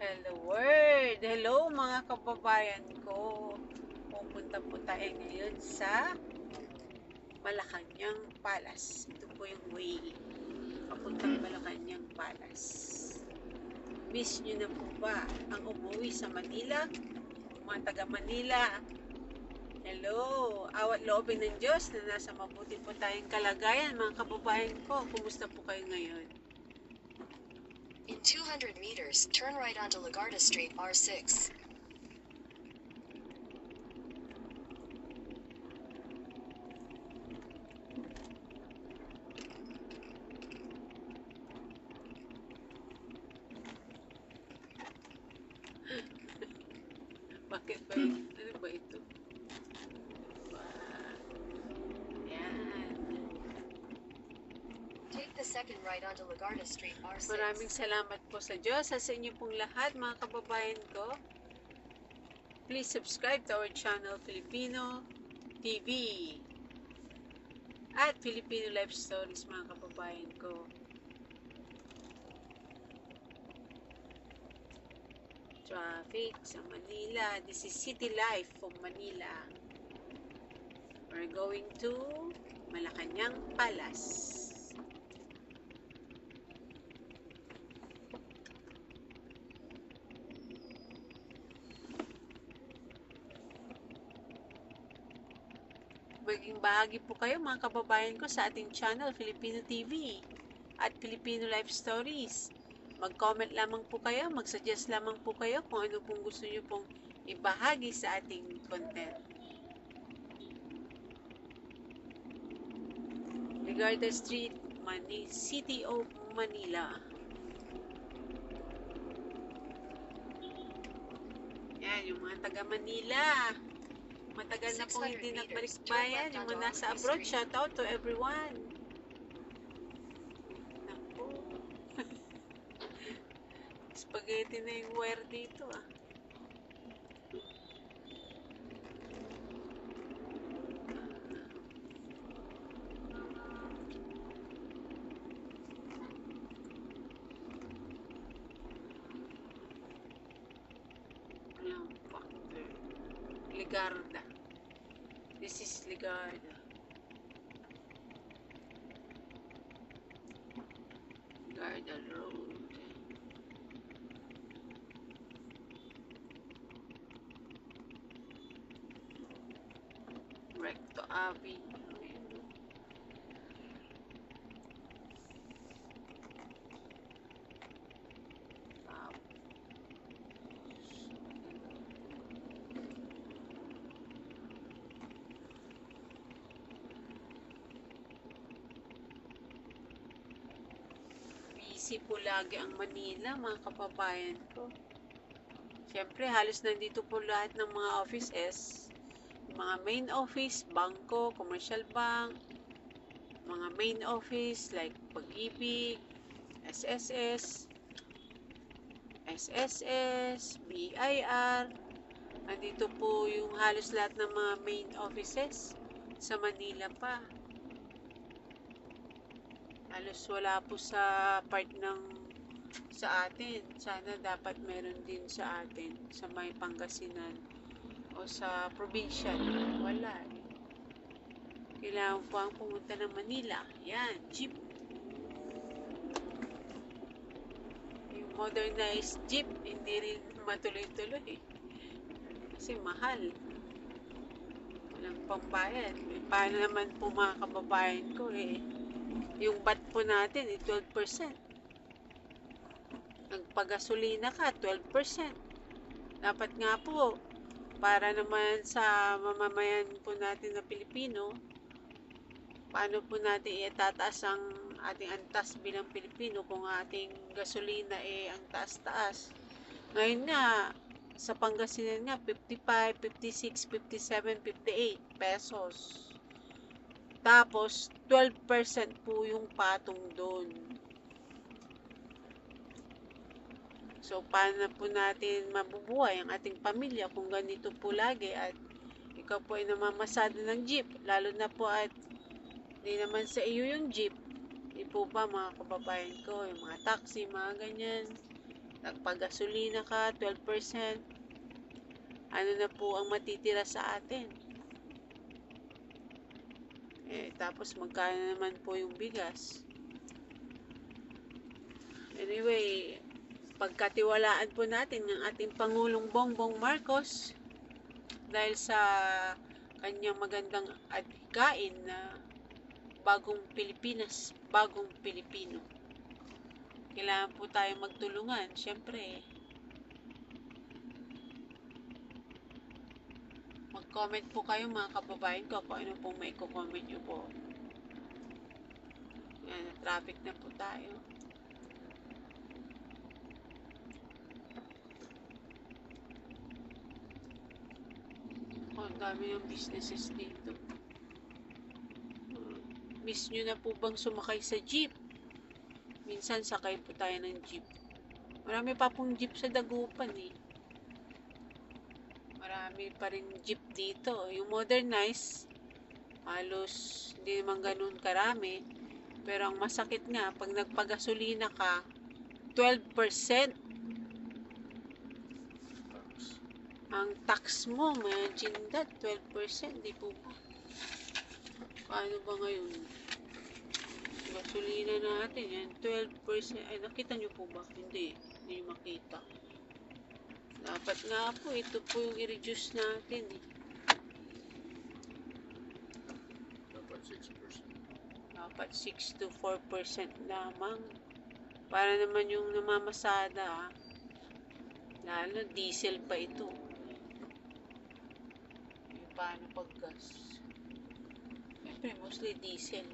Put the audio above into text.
Hello world! Hello mga kababayan ko! Pupunta po tayo ngayon sa Malacanang Palace. Ito po yung way papuntang Malacanang Palace. Miss nyo na po ba ang umuwi sa Manila? Mga taga Manila, hello! Awat loobin ng Diyos na nasa mabuti po tayong kalagayan mga kababayan ko. Kumusta po kayo ngayon? In 200 meters, turn right onto Legarda Street, R6. Bakit ba yun? Ano ba ito? Yan. Take the second right onto Legarda Street, R6. Maraming salamat po sa Diyos sa inyo pong lahat mga kababayan ko. Please subscribe to our channel Filipino TV at Filipino Life Stories mga kababayan ko. Traffic sa Manila. This is City Life of Manila. We're going to Malacanang Palace. Maging bahagi po kayo mga kababayan ko sa ating channel Filipino TV at Filipino Life Stories. Mag-comment lamang po kayo, mag-suggest lamang po kayo kung ano pong gusto nyo pong ibahagi sa ating content. Legarda Street, City of Manila. Yan, yung mga taga Manila. Matagal na pong hindi nagbalikbayan. Yung mga nasa abroad, shout out to everyone. Naku. Spaghetti na yung wire dito ah. Legarda. This is Legarda. Legarda Road. Recto Avenue. Busy po lagi ang Manila, mga kababayan ko. Siyempre, halos nandito po lahat ng mga offices. Mga main office, bangko, commercial bank, mga main office like Pag-ibig, SSS, SSS, BIR. Nandito po yung halos lahat ng mga main offices sa Manila pa. Halos wala po sa part ng sa atin. Sana dapat meron din sa atin sa may Pangasinan o sa probinsya. Wala eh. Kailangan po ang pumunta ng Manila. Yan, jeep. Yung modernized jeep, hindi rin matuloy-tuloy. Kasi mahal. Walang pambayad. Eh, paano naman po mga kababayan ko eh. Yung bat po natin, 12%. Nagpagasolina ka, 12%. Dapat nga po, para naman sa mamamayan po natin na Pilipino, paano po natin itataas ang ating antas bilang Pilipino kung ating gasolina ang taas-taas. Ngayon nga, sa Pangasinan nga, 55, 56, 57, 58 pesos. Tapos, 12% po yung patong doon. So, paano po natin mabubuhay ang ating pamilya kung ganito po lagi at ikaw po ay namamasada ng jeep. Lalo na po at hindi naman sa iyo yung jeep. Hindi po ba mga kababayan ko, yung mga taxi, mga ganyan. Nagpagasolina ka, 12%. Ano na po ang matitira sa atin? Tapos magkano naman po yung bigas? Anyway, pagkatiwalaan po natin ng ating Pangulong Bongbong Marcos dahil sa kanyang magandang adhikain na bagong Pilipinas, bagong Pilipino. Kailangan po tayong magtulungan, syempre. Mag-comment po kayo mga kababayan ko kung ano pong may comment nyo po. Yan, traffic na po tayo. Ang dami ng businesses dito. Miss nyo na po bang sumakay sa jeep? Minsan sakay po tayo ng jeep. Marami pa pong jeep sa Dagupan eh. Marami pa rin jeep dito. Yung modernized, halos hindi naman ganun karami. Pero ang masakit nga, pag nagpagasolina ka, 12%. Ang tax mo, imagine that, 12%. Di po ba? Paano ba ngayon? Gasolina natin, yan, 12%. Ay, nakita nyo po ba? Hindi nyo makita. Dapat nga po, ito po yung i-reduce natin eh. Dapat 6 to 4% lamang. Para naman yung namamasada, lalo diesel pa ito. Paano pag gas? Siyempre, mostly diesel.